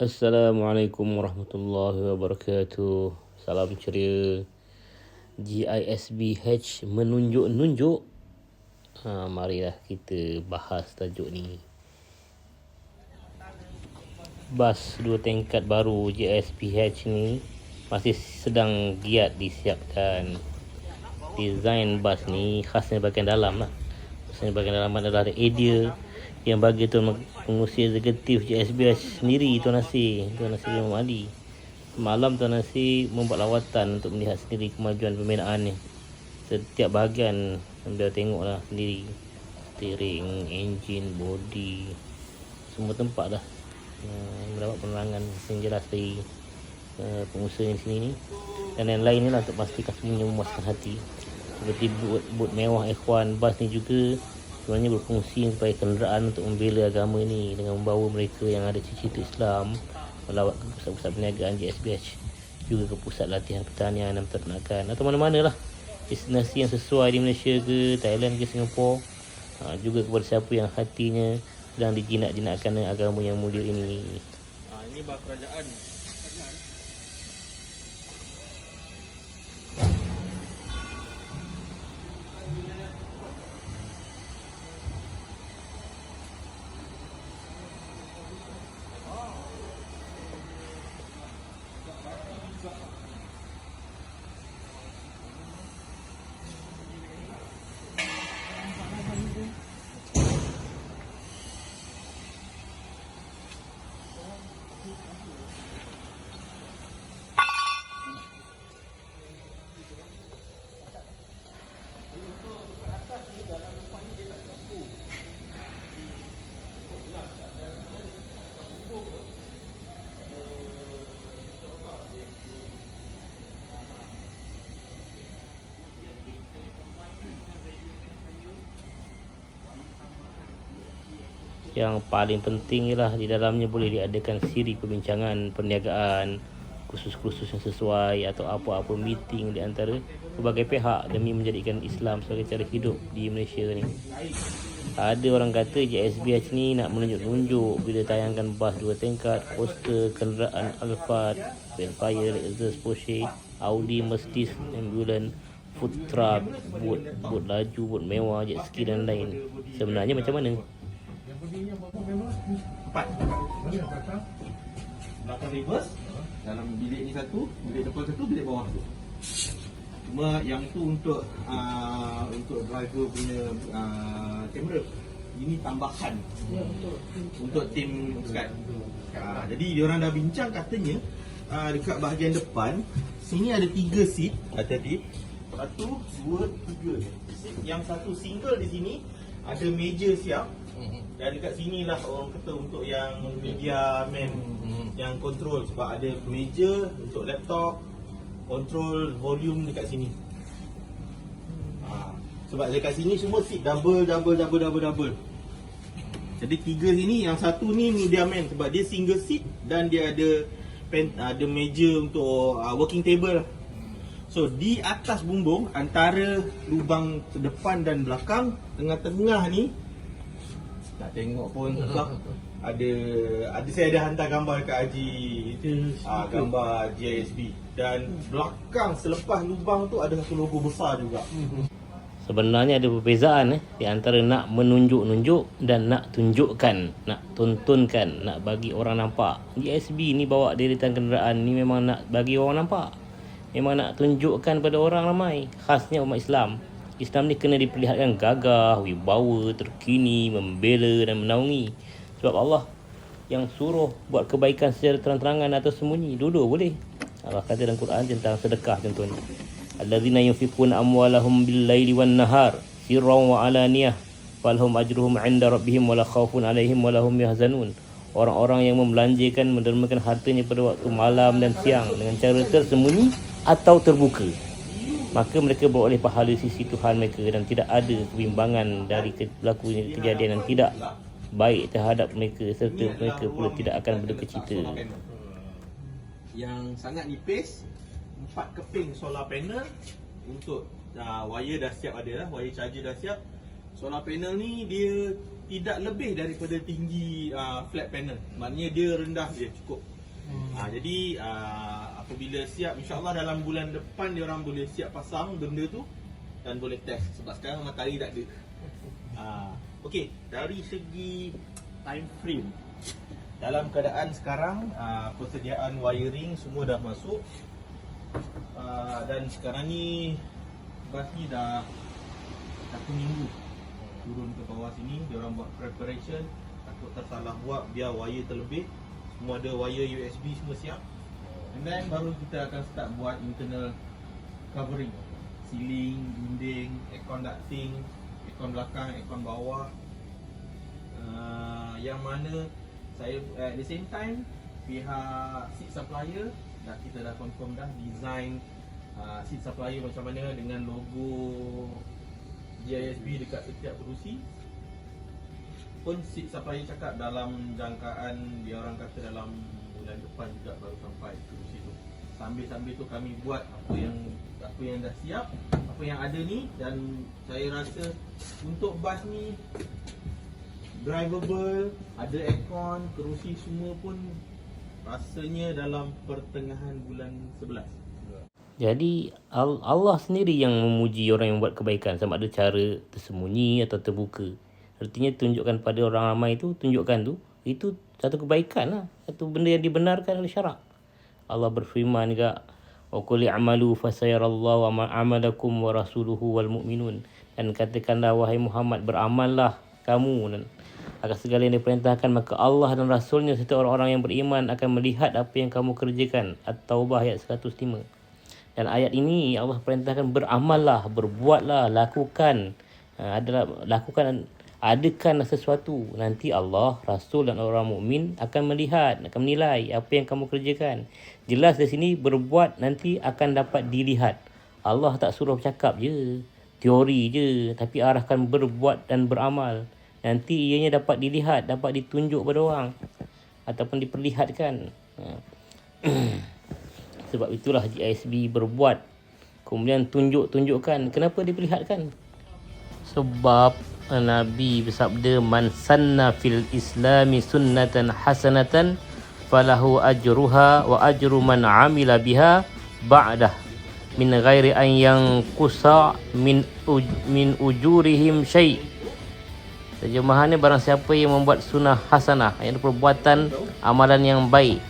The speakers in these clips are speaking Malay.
Assalamualaikum warahmatullahi wabarakatuh. Salam ceria. GISBH menunjuk-nunjuk. Marilah kita bahas tajuk ni. Bas 2 tingkat baru GISBH ni masih sedang giat disiapkan. Desain bas ni khasnya bahagian dalam lah. Khasnya bahagian dalam adalah idea yang bagi Tuan Pengurusi Eksekutif GISBH sendiri, Tuan Nasir Imam Ali. Malam Tuan Nasir membuat lawatan untuk melihat sendiri kemajuan pembinaannya. Setiap bahagian beliau tengoklah sendiri. Steering, enjin, body, semua tempat dah mendapat penerangan yang jelas dari pengusaha di sini ni. Dan yang lain ni lah untuk pastikan semuanya memuaskan hati. Seperti bot mewah Ikhwan bas ni juga sebenarnya berfungsi sebagai kenderaan untuk membela agama ni, dengan membawa mereka yang ada cita-cita Islam melawat ke pusat-pusat perniagaan GISBH, juga ke pusat latihan pertanian dan peternakan, atau mana-mana lah destinasi yang sesuai di Malaysia ke Thailand ke Singapura. Juga kepada siapa yang hatinya sedang dijinak-jinakkan agama yang mulia ini. Ini bas kerajaan. Yang paling penting ialah di dalamnya boleh diadakan siri perbincangan perniagaan khusus-khusus yang sesuai, atau apa-apa meeting di antara berbagai pihak demi menjadikan Islam sebagai cara hidup di Malaysia ni. Ada orang kata GISBH ni nak menunjuk-nunjuk bila tayangkan bas 2 tingkat, poster kenderaan Alphard, Velfire, Lexus, Porsche, Audi, Mercedes, ambulans, food truck, bot laju, bot mewah, jet ski dan lain. Sebenarnya macam mana? 4 belakang reverse, dalam bilik ni satu, bilik depan satu, bilik bawah satu. Cuma yang tu untuk driver punya kamera. Ini tambahan untuk tim SCAT. Jadi diorang dah bincang, katanya dekat bahagian depan sini ada 3 seat tadi. 1, 2, 3. Yang satu single di sini ada meja siap. Dan dekat sini lah orang kata untuk yang media man yang control, sebab ada meja untuk laptop, control volume dekat sini. Sebab dekat sini semua seat double. Jadi 3 sini, yang satu ni media man sebab dia single seat dan dia ada meja untuk working table. So di atas bumbung antara lubang depan dan belakang, tengah-tengah ni tak tengok pun tak. Saya ada hantar gambar dekat Haji, gambar GISB, dan belakang selepas lubang tu ada satu logo besar juga. Sebenarnya ada perbezaan di antara nak menunjuk-nunjuk dan nak tunjukkan, nak tontonkan, nak bagi orang nampak. GISB ni bawa deretan kenderaan ni memang nak bagi orang nampak, memang nak tunjukkan pada orang ramai. Khasnya umat Islam ni kena diperlihatkan gagah, wibawa, terkini, membela dan menaungi. Sebab Allah yang suruh buat kebaikan secara terang-terangan atau sembunyi. Dua-dua boleh. Allah kata dalam Quran tentang sedekah contohnya. Allazina yunfiquna amwalahum bil-laili wan-nahar sirran wa alaniyah falhum ajruhum 'inda rabbihim wala khaufun 'alaihim wala hum yahzanun. Orang-orang yang membelanjakan, mendermakan hartanya pada waktu malam dan siang dengan cara tersembunyi atau terbuka, maka mereka beroleh pahala sisi Tuhan mereka, dan tidak ada kebimbangan dari berlakunya kejadian yang tidak baik terhadap mereka, serta mereka pula tidak akan berduka cita. Yang sangat nipis, 4 keping solar panel untuk wire dah siap, ada lah, wire charger dah siap. Solar panel ni dia tidak lebih daripada tinggi flat panel, maknanya dia rendah, dia cukup Jadi apabila siap, insyaAllah dalam bulan depan dia orang boleh siap pasang benda tu dan boleh test. Sebab sekarang matahari tak ada. Okey, dari segi time frame, dalam keadaan sekarang persediaan wiring semua dah masuk, dan sekarang ni bas ni dah 1 minggu turun ke bawah sini. Dia orang buat preparation, takut tersalah buat, biar wire terlebih. Semua ada wire USB semua siap. And then baru kita akan start buat internal covering, ceiling, dinding, aircon ducting, aircon belakang, aircon bawah. Yang mana saya at the same time pihak seat supplier kita dah confirm dah design seat supplier macam mana dengan logo GISB dekat setiap kerusi. Pun seat supplier cakap dalam jangkaan, dia orang kata dalam bulan depan juga baru sampai kerusi tu. Sambil-sambil tu kami buat apa yang dah siap, apa yang ada ni. Dan saya rasa untuk bas ni drivable, ada aircon, kerusi semua pun rasanya dalam pertengahan bulan 11. Jadi Allah sendiri yang memuji orang yang buat kebaikan, sama ada cara tersembunyi atau terbuka. Artinya tunjukkan pada orang ramai tu, tunjukkan tu, itu satu kebaikan lah, satu benda yang dibenarkan oleh syarak. Allah berfirman juga, wa qul i'malu fasayarallahu amalakum wa rasuluhu wal mu'minun. Dan katakanlah wahai Muhammad, beramallah kamu dan akan segala yang diperintahkan, maka Allah dan Rasulnya serta orang-orang yang beriman akan melihat apa yang kamu kerjakan. At-Taubah ayat 105. Dan ayat ini Allah perintahkan beramallah, berbuatlah, lakukan. Adakan sesuatu. Nanti Allah, Rasul dan orang mukmin akan melihat, akan menilai apa yang kamu kerjakan. Jelas di sini berbuat nanti akan dapat dilihat. Allah tak suruh cakap je, teori je, tapi arahkan berbuat dan beramal. Nanti ianya dapat dilihat, dapat ditunjuk pada orang ataupun diperlihatkan. Sebab itulah GISB berbuat, kemudian tunjukkan. Kenapa diperlihatkan? Sebab Nabi bersabda, man sanna fil islami sunnatan hasanatan falahu ajruha wa ajru man amila biha ba'dah min ghairi an yanqusa min ujurihim syai'. Terjemahannya, barang siapa yang membuat sunnah hasanah, iaitu perbuatan amalan yang baik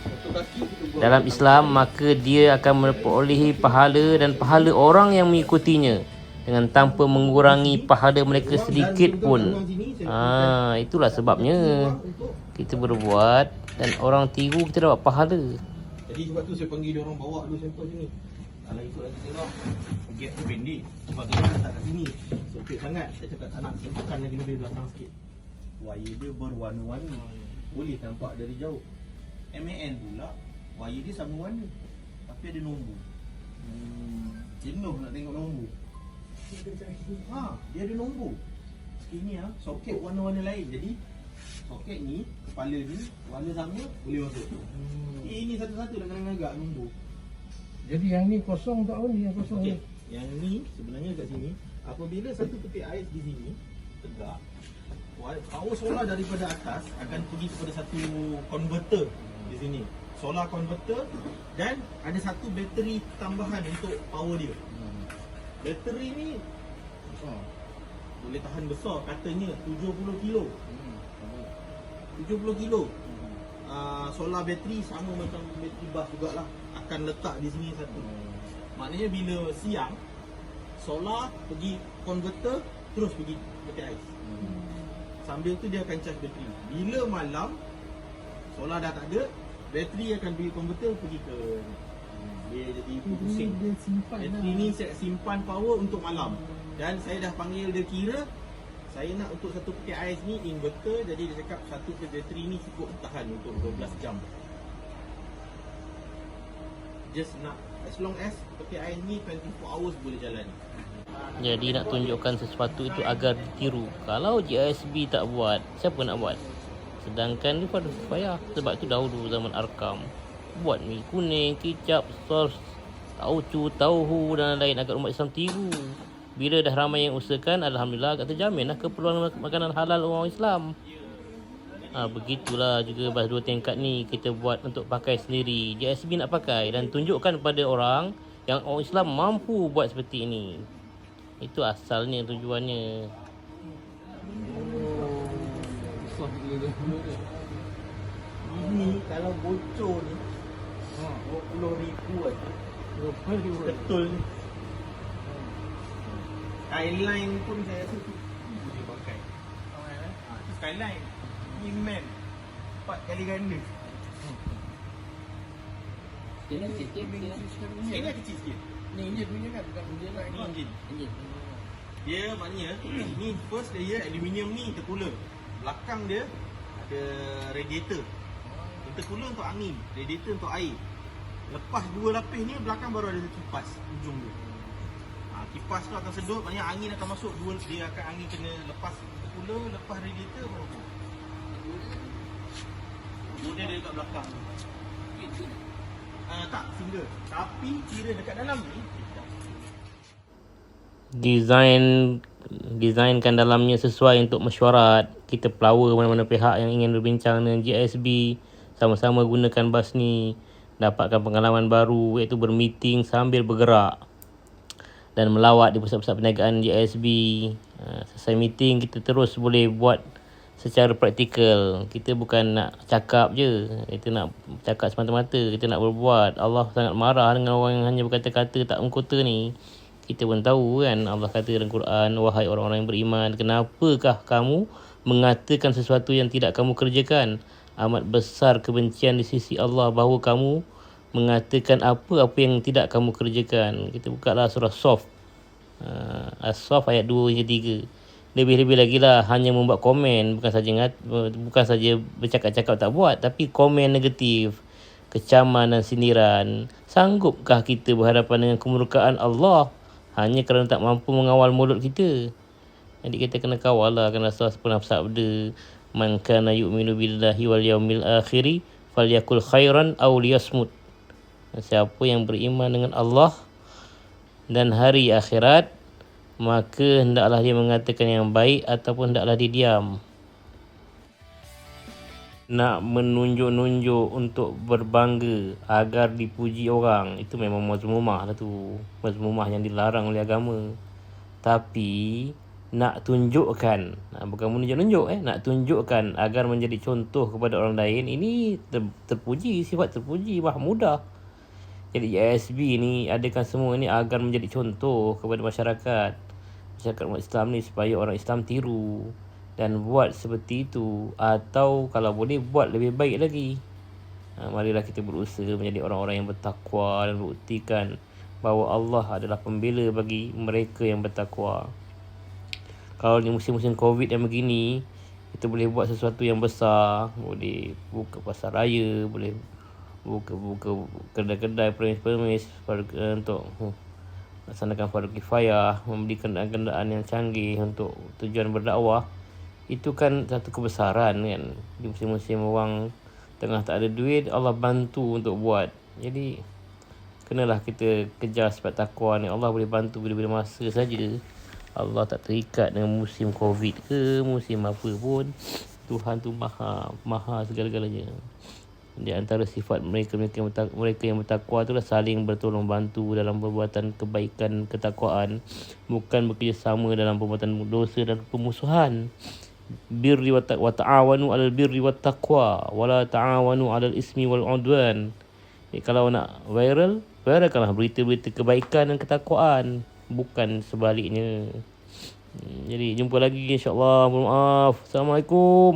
dalam Islam, maka dia akan memperolehi pahala dan pahala orang yang mengikutinya dengan tanpa mengurangi pahala mereka sedikit pun. Itulah sebabnya kita berbuat dan orang tiru, kita dapat pahala. Jadi sebab tu saya panggil dia orang bawa dulu sampel sini. Kalau ikut lagi tengok, gap tu pendek. Sebab dia letak kat sini sempit sangat. Saya cakap tak nak, tekan lagi lebih belakang sikit. Wire dia berwarna-warni, boleh nampak dari jauh. MAN pula, wire dia sama warna, tapi ada nombor. Jenuh nak tengok nombor. Dia ada nombor. Sekini soket warna-warna lain. Jadi soket ni, kepala ni warna sama, boleh masuk. Ini satu-satu dah kena agak nombor. Jadi yang ni kosong tak ni, yang kosong ni. Yang ni sebenarnya kat sini, apabila satu peti ais di sini tegak, power solar daripada atas akan pergi kepada satu converter di sini. Solar converter, dan ada satu bateri tambahan untuk power dia. Bateri ni besar, boleh tahan besar, katanya 70 kilo. 70 kilo. Solar bateri sama macam bateri bas jugalah, akan letak di sini satu. Maknanya bila siang, solar pergi converter, terus pergi peti ais. Sambil tu dia akan charge bateri. Bila malam, solar dah tak ada, bateri akan pergi converter, pergi ke dia jadi pusing. Bateri ni saya simpan power untuk malam. Dan saya dah panggil dia kira, saya nak untuk satu peti ais ni inverter, jadi dia cakap satu bateri ni cukup tahan untuk 12 jam. Just nak, as long as peti ais ni 24 hours boleh jalan. Jadi nak tunjukkan sesuatu itu agar ditiru. Kalau GISB tak buat, siapa nak buat? Sedangkan dia pada payah. Sebab tu dahulu zaman Arkam buat mi kuning, kicap, sos, tauco, tauhu dan lain agar umat Islam tiru. Bila dah ramai yang usahakan, alhamdulillah agak terjamin lah keperluan makanan halal orang Islam. Jadi Begitulah juga bas 2 tingkat ni kita buat untuk pakai sendiri. JSB nak pakai dan tunjukkan pada orang yang orang Islam mampu buat seperti ini. Itu asalnya tujuannya. Besar gila dia. Ini kalau bocor ni 20,000 aja. Betul ni. Skyline pun saya rasa tu boleh pakai. Skyline ni man 4 kali ganda. Ini kecil Ini kecil sikit. Ni enjin punya kan, bukan enjin lah. Ni enjin. Enjin. Dia maknanya ni first layer aluminium ni intercooler. Belakang dia ada radiator. Intercooler untuk angin, radiator untuk air. Lepas dua lapis ni belakang baru ada kipas ujung dia. Kipas tu akan sedut, maknanya angin akan masuk dua, dia akan angin kena lepas intercooler, lepas radiator baru tu. Kemudian dia dekat belakang. Tak, single. Tapi kira dekat dalam ni Desainkan dalamnya sesuai untuk mesyuarat. Kita pelawa mana-mana pihak yang ingin berbincang dengan JSB, sama-sama gunakan bas ni, dapatkan pengalaman baru, iaitu bermeeting sambil bergerak dan melawat di pusat-pusat perniagaan JSB. Selesai meeting kita terus boleh buat secara praktikal. Kita bukan nak cakap je, kita nak cakap semata-mata, kita nak berbuat. Allah sangat marah dengan orang yang hanya berkata-kata tak mengkota ni. Kita pun tahu kan, Allah kata dalam Quran, wahai orang-orang yang beriman, kenapakah kamu mengatakan sesuatu yang tidak kamu kerjakan? Amat besar kebencian di sisi Allah bahawa kamu mengatakan apa-apa yang tidak kamu kerjakan. Kita bukalah surah Sof, As-Sof ayat 2 hingga 3. Lebih-lebih lagi lah hanya membuat komen, bukan saja bercakap-cakap tak buat, tapi komen negatif, kecaman dan sindiran. Sanggupkah kita berhadapan dengan kemurkaan Allah hanya kerana tak mampu mengawal mulut kita? Jadi kita kena kawal lah, kerana Rasulullah pernah bersabda, man kana yu'minu billahi wal yaumil akhiri falyakul khairan aw liyasmut. Siapa yang beriman dengan Allah dan hari akhirat, maka hendaklah dia mengatakan yang baik ataupun hendaklah dia diam. Nak menunjuk-nunjuk untuk berbangga agar dipuji orang, itu memang mazmumah lah tu. Mazmumah yang dilarang oleh agama. Tapi nak tunjukkan, bukan menunjuk-nunjuk, nak tunjukkan agar menjadi contoh kepada orang lain, ini terpuji, sifat terpuji, mahmudah. Jadi JSB ni adakan semua ni agar menjadi contoh kepada masyarakat umat Islam ni, supaya orang Islam tiru dan buat seperti itu, atau kalau boleh buat lebih baik lagi. Marilah kita berusaha menjadi orang-orang yang bertakwa dan buktikan bahawa Allah adalah pembela bagi mereka yang bertakwa. Kalau ni musim-musim Covid yang begini, kita boleh buat sesuatu yang besar. Boleh buka pasar raya, boleh buka kedai-kedai premis untuk laksanakan fardu kifayah, membeli kenderaan-kenderaan yang canggih untuk tujuan berdakwah. Itu kan satu kebesaran kan. Di musim-musim orang tengah tak ada duit, Allah bantu untuk buat. Jadi kenalah kita kejar sifat takwa ni. Allah boleh bantu bila-bila masa saja. Allah tak terikat dengan musim Covid ke musim apa pun. Tuhan tu maha segala-galanya. Di antara sifat mereka yang bertakwa itulah saling bertolong bantu dalam perbuatan kebaikan, ketakwaan, bukan bekerjasama dalam perbuatan dosa dan pemusuhan. Birri wa ta'awanu 'alal birri wat taqwa wa la ta'awanu 'alal ismi wal 'udwan. Kalau nak viralkanlah berita-berita kebaikan dan ketakwaan, bukan sebaliknya. Jadi jumpa lagi insya-Allah. Mohon maaf. Assalamualaikum.